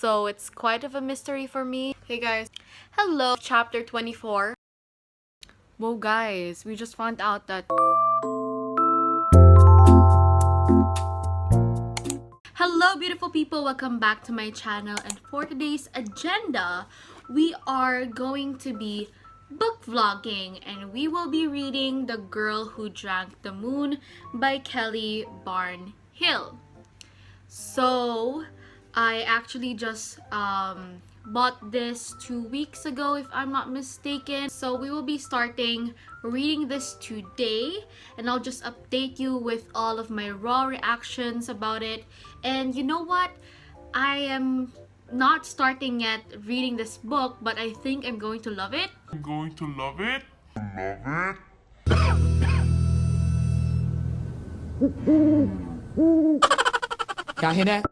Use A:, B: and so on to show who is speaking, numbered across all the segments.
A: so it's quite of a mystery for me. Hey guys, hello, chapter 24. Whoa guys, we just found out that hello beautiful people, welcome back to my channel, and for today's agenda we are going to be book vlogging, and we will be reading The Girl Who Drank the Moon by Kelly Barnhill. So I actually just bought this 2 weeks ago, if I'm not mistaken. So we will be starting reading this today, and I'll just update you with all of my raw reactions about it. And you know what? I am not starting yet reading this book, but I think I'm going to love it.
B: I'm going to love it. Love it.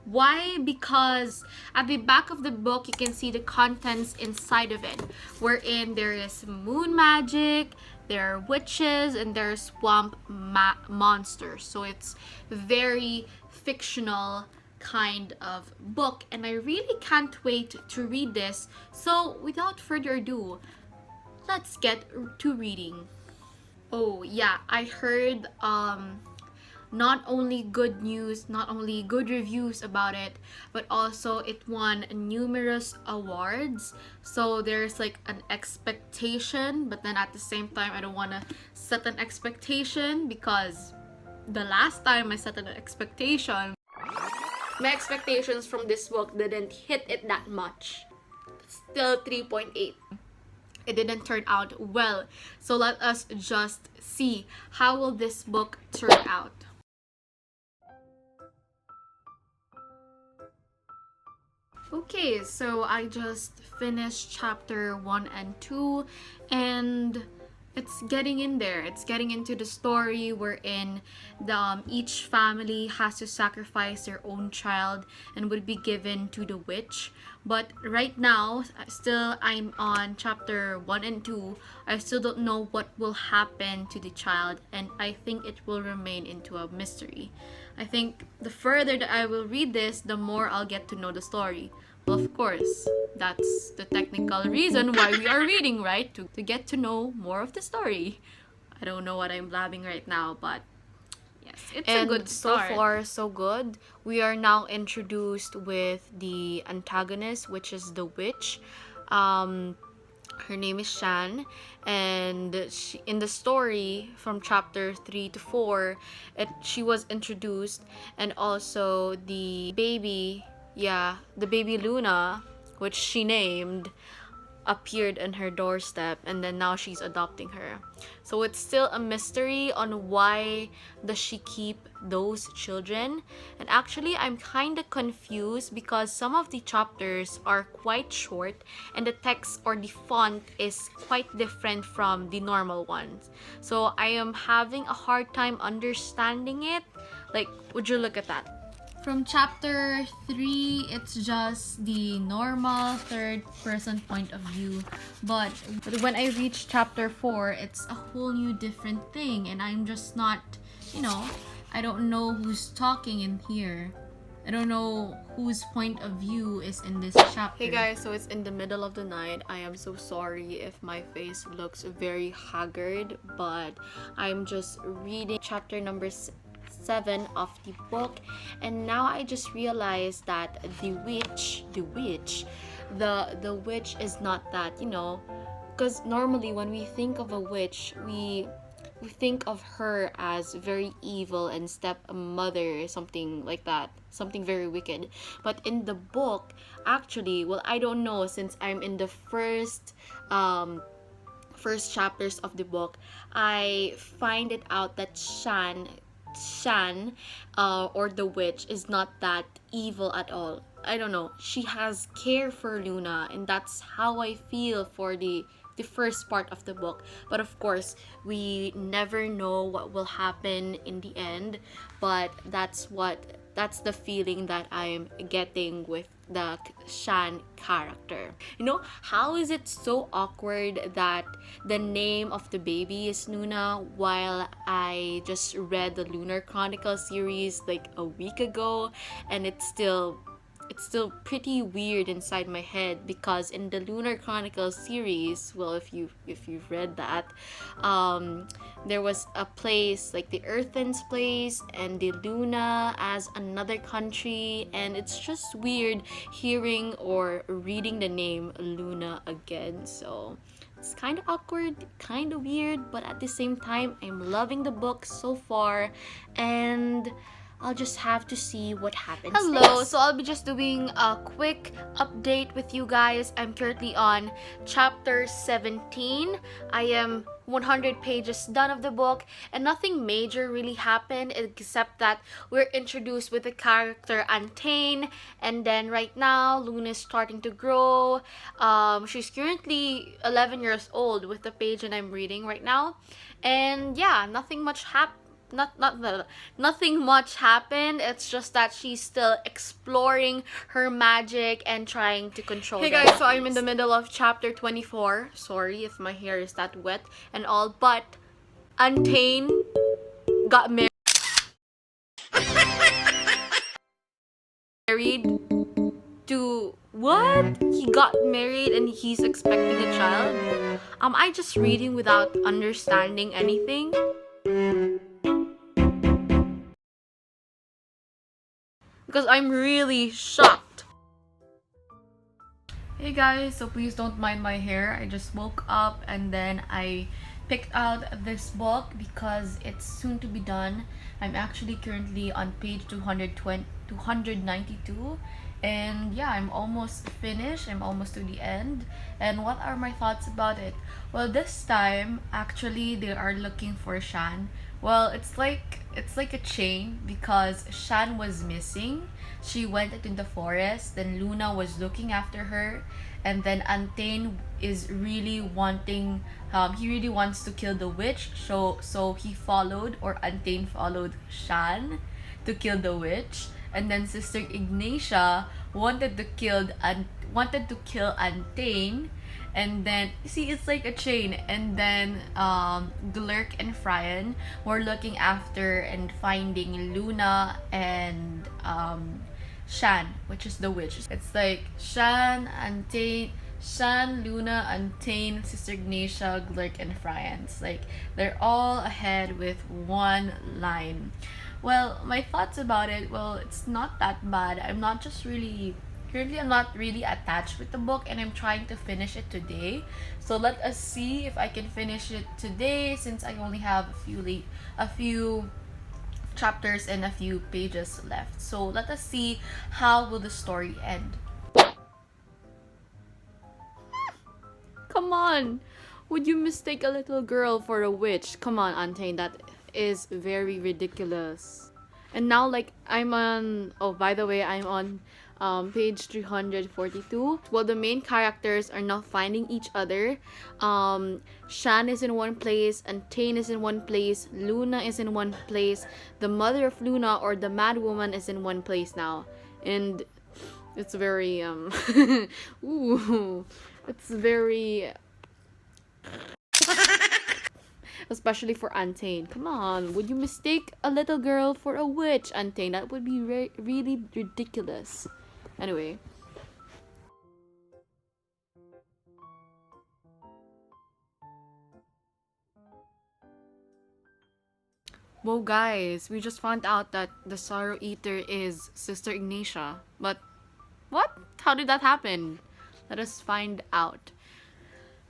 A: Why? Because at the back of the book you can see the contents inside of it, wherein there is moon magic, there are witches, and there are swamp monsters. So it's very fictional kind of book, and I really can't wait to read this. So without further ado, let's get to reading. Oh yeah, I heard not only good news, not only good reviews about it, but also it won numerous awards. So there's like an expectation, but then at the same time I don't want to set an expectation, because the last time I set an expectation, my expectations from this book didn't hit it that much. Still 3.8. It didn't turn out well. So let us just see how will this book turn out. Okay, so I just finished chapter 1 and 2, and it's getting in there. It's getting into the story wherein each family has to sacrifice their own child and would be given to the witch. But right now, still I'm on chapter 1 and 2. I still don't know what will happen to the child, and I think it will remain into a mystery. I think the further that I will read this, the more I'll get to know the story. Well, of course, that's the technical reason why we are reading, right? To get to know more of the story. I don't know what I'm blabbing right now, but yes, it's a good start. So far, so good. We are now introduced with the antagonist, which is the witch. Her name is Shan, and in the story from chapter 3 to 4, she was introduced, and also the baby, the baby Luna, which she named, appeared on her doorstep, and then now she's adopting her. So it's still a mystery on why does she keep those children. And actually I'm kind of confused because some of the chapters are quite short and the text or the font is quite different from the normal ones. So I am having a hard time understanding it. Like, would you look at that? From chapter 3, it's just the normal third-person point of view. But when I reach chapter 4, it's a whole new different thing. And I'm just not, I don't know who's talking in here. I don't know whose point of view is in this chapter. Hey guys, so it's in the middle of the night. I am so sorry if my face looks very haggard, but I'm just reading chapter number 7 of the book, and now I just realized that the witch is not that, because normally when we think of a witch, we think of her as very evil and stepmother, something like that, something very wicked. But in the book, actually, well, I don't know, since I'm in the first chapters of the book, I find it out that Shan, or the witch, is not that evil at all. I don't know. She has care for Luna, and that's how I feel for the first part of the book. But of course, we never know what will happen in the end. But that's the feeling that I'm getting with the Shan character. How is it so awkward that the name of the baby is Luna, while I just read the Lunar Chronicle series like a week ago, and it's still it's still pretty weird inside my head, because in the Lunar Chronicles series, well, if you've read that, there was a place like the Earthen's place and the Luna as another country, and it's just weird hearing or reading the name Luna again. So it's kind of awkward, kind of weird, but at the same time, I'm loving the book so far, and I'll just have to see what happens. Hello, next. So I'll be just doing a quick update with you guys. I'm currently on chapter 17. I am 100 pages done of the book, and nothing major really happened except that we're introduced with the character Antane, and then right now Luna is starting to grow. She's currently 11 years old with the page that I'm reading right now, and yeah, nothing much happened. Nothing much happened. It's just that she's still exploring her magic and trying to control. Hey guys, so I'm in the middle of chapter 24. Sorry if my hair is that wet and all, but Antane got married to what? He got married and he's expecting a child? Am I just reading without understanding anything? Because I'm really shocked. Hey guys, so please don't mind my hair. I just woke up and then I picked out this book because it's soon to be done. I'm actually currently on page 292, and yeah, I'm almost finished. I'm almost to the end. And what are my thoughts about it? Well, this time actually they are looking for Shan. Well, it's like a chain, because Shan was missing. She went into the forest, then Luna was looking after her, and then Antane is really wanting he really wants to kill the witch, so he followed, or Antane followed Shan to kill the witch, and then Sister Ignatia wanted to kill Antane. And then, see, it's like a chain. And then Glurk and Fryan were looking after and finding Luna and Shan, which is the witch. It's like Shan, Luna, Antane, Sister Ignatia, Glurk, and Fryan. It's like they're all ahead with one line. Well, my thoughts about it, well, it's not that bad. Currently, I'm not really attached with the book, and I'm trying to finish it today. So let us see if I can finish it today, since I only have a few chapters and a few pages left. So let us see how will the story end. Come on! Would you mistake a little girl for a witch? Come on, Antane, that is very ridiculous. And now, like, I'm on... Oh, by the way, I'm on page 342. Well, the main characters are not finding each other. Shan is in one place, Antane is in one place, Luna is in one place, the mother of Luna, or the mad woman, is in one place now. And it's very ooh, it's very especially for Antane. Come on, would you mistake a little girl for a witch, Antane? That would be really ridiculous. Anyway. Whoa guys, we just found out that the Sorrow Eater is Sister Ignatia. But what? How did that happen? Let us find out.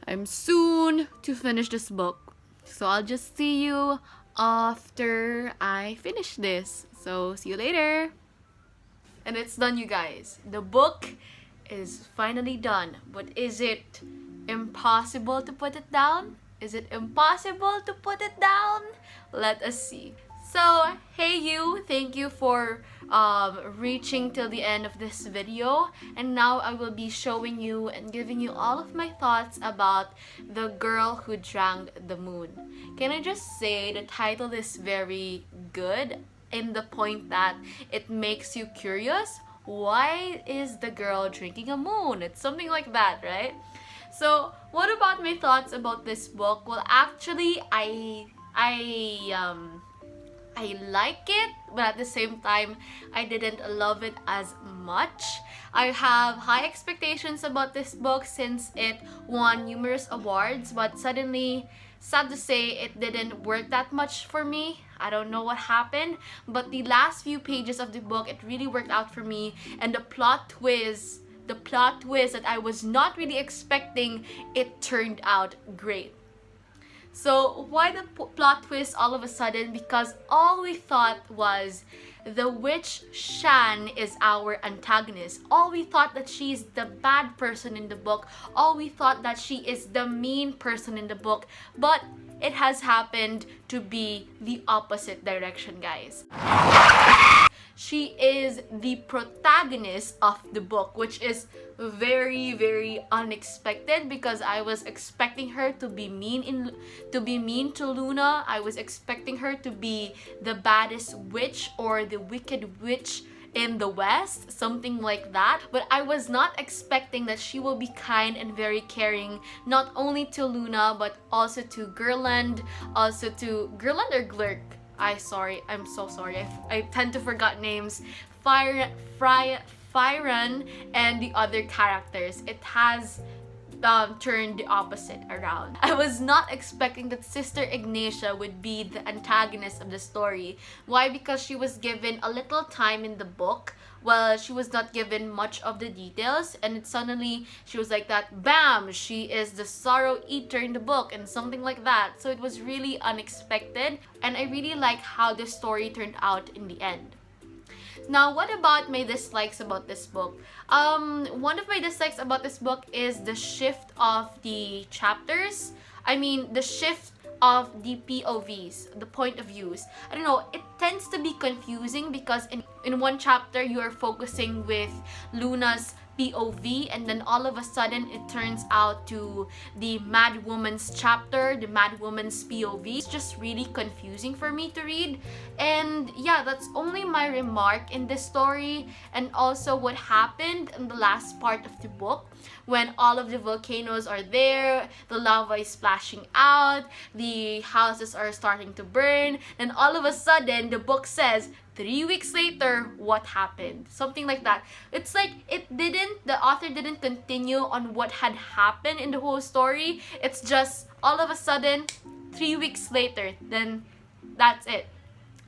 A: I'm soon to finish this book, so I'll just see you after I finish this. So see you later. And it's done, you guys. The book is finally done. But is it impossible to put it down? Is it impossible to put it down? Let us see. So, hey you, thank you for reaching till the end of this video. And now I will be showing you and giving you all of my thoughts about The Girl Who Drank the Moon. Can I just say the title is very good, in the point that it makes you curious. Why is the girl drinking a moon? It's something like that, right? So, what about my thoughts about this book? Well, actually, I like it, but at the same time, I didn't love it as much. I have high expectations about this book since it won numerous awards, but suddenly, sad to say, it didn't work that much for me. I don't know what happened, but the last few pages of the book, it really worked out for me, and the plot twist that I was not really expecting, it turned out great. So why the plot twist all of a sudden? Because all we thought was the witch Shan is our antagonist. All we thought that she's the bad person in the book. All we thought that she is the mean person in the book. But it has happened to be the opposite direction, guys. She is the protagonist of the book, which is very, very unexpected because I was expecting her to be mean to Luna. I was expecting her to be the baddest witch or the wicked witch in the West, something like that. But I was not expecting that she will be kind and very caring, not only to Luna but also to Gerland, also to Gerland or Glurk. I'm so sorry. I tend to forget names. Fyron and the other characters. It has turned the opposite around. I was not expecting that Sister Ignatia would be the antagonist of the story. Why? Because she was given a little time in the book. Well, she was not given much of the details, and suddenly she was like that, bam, she is the sorrow eater in the book and something like that. So it was really unexpected, and I really like how the story turned out in the end. Now, what about my dislikes about this book? One of my dislikes about this book is the shift of the chapters. I mean, the shift of the POVs, the point of views. I don't know, it tends to be confusing because in one chapter you are focusing with Luna's POV, and then all of a sudden it turns out to the Mad Woman's chapter, the Mad Woman's POV. It's just really confusing for me to read. And yeah, that's only my remark in this story, and also what happened in the last part of the book when all of the volcanoes are there, the lava is splashing out, the houses are starting to burn, and all of a sudden the book says 3 weeks later, what happened? Something like that. It's like the author didn't continue on what had happened in the whole story. It's just all of a sudden, 3 weeks later, then that's it.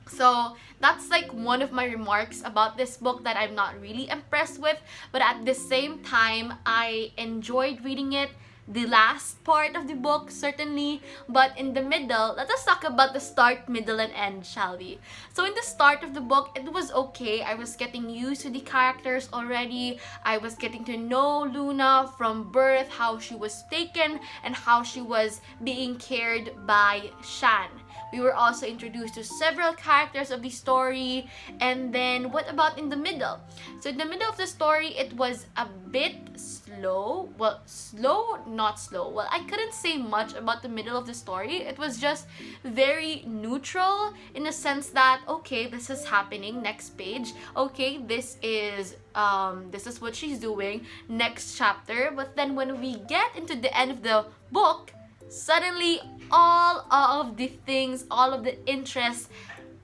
A: So that's like one of my remarks about this book that I'm not really impressed with. But at the same time, I enjoyed reading it. The last part of the book, certainly, but in the middle, let us talk about the start, middle, and end, shall we? So in the start of the book, it was okay. I was getting used to the characters already. I was getting to know Luna from birth, how she was taken, and how she was being cared by Shan. We were also introduced to several characters of the story. And then, what about in the middle? So in the middle of the story, it was a bit slow. Well, slow, not slow. Well, I couldn't say much about the middle of the story. It was just very neutral in the sense that, okay, this is happening, next page. Okay, this is what she's doing, next chapter. But then when we get into the end of the book, suddenly all of the things, all of the interest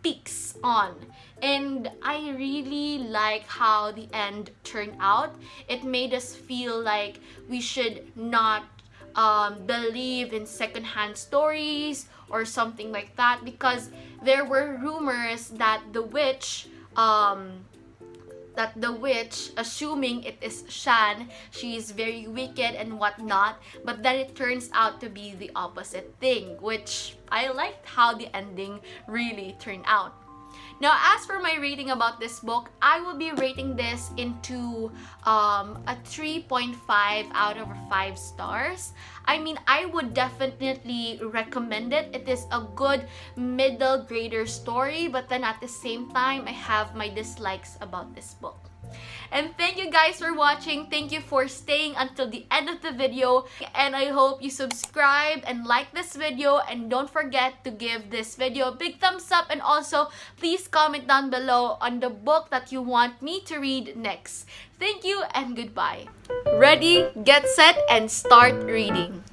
A: peaks on. And I really like how the end turned out. It made us feel like we should not believe in secondhand stories or something like that, because there were rumors that the witch, assuming it is Shan, she is very wicked and whatnot, but then it turns out to be the opposite thing, which I liked how the ending really turned out. Now, as for my rating about this book, I will be rating this into a 3.5 out of 5 stars. I mean, I would definitely recommend it. It is a good middle grader story, but then at the same time, I have my dislikes about this book. And thank you guys for watching. Thank you for staying until the end of the video. And I hope you subscribe and like this video. And don't forget to give this video a big thumbs up. And also, please comment down below on the book that you want me to read next. Thank you and goodbye. Ready, get set, and start reading.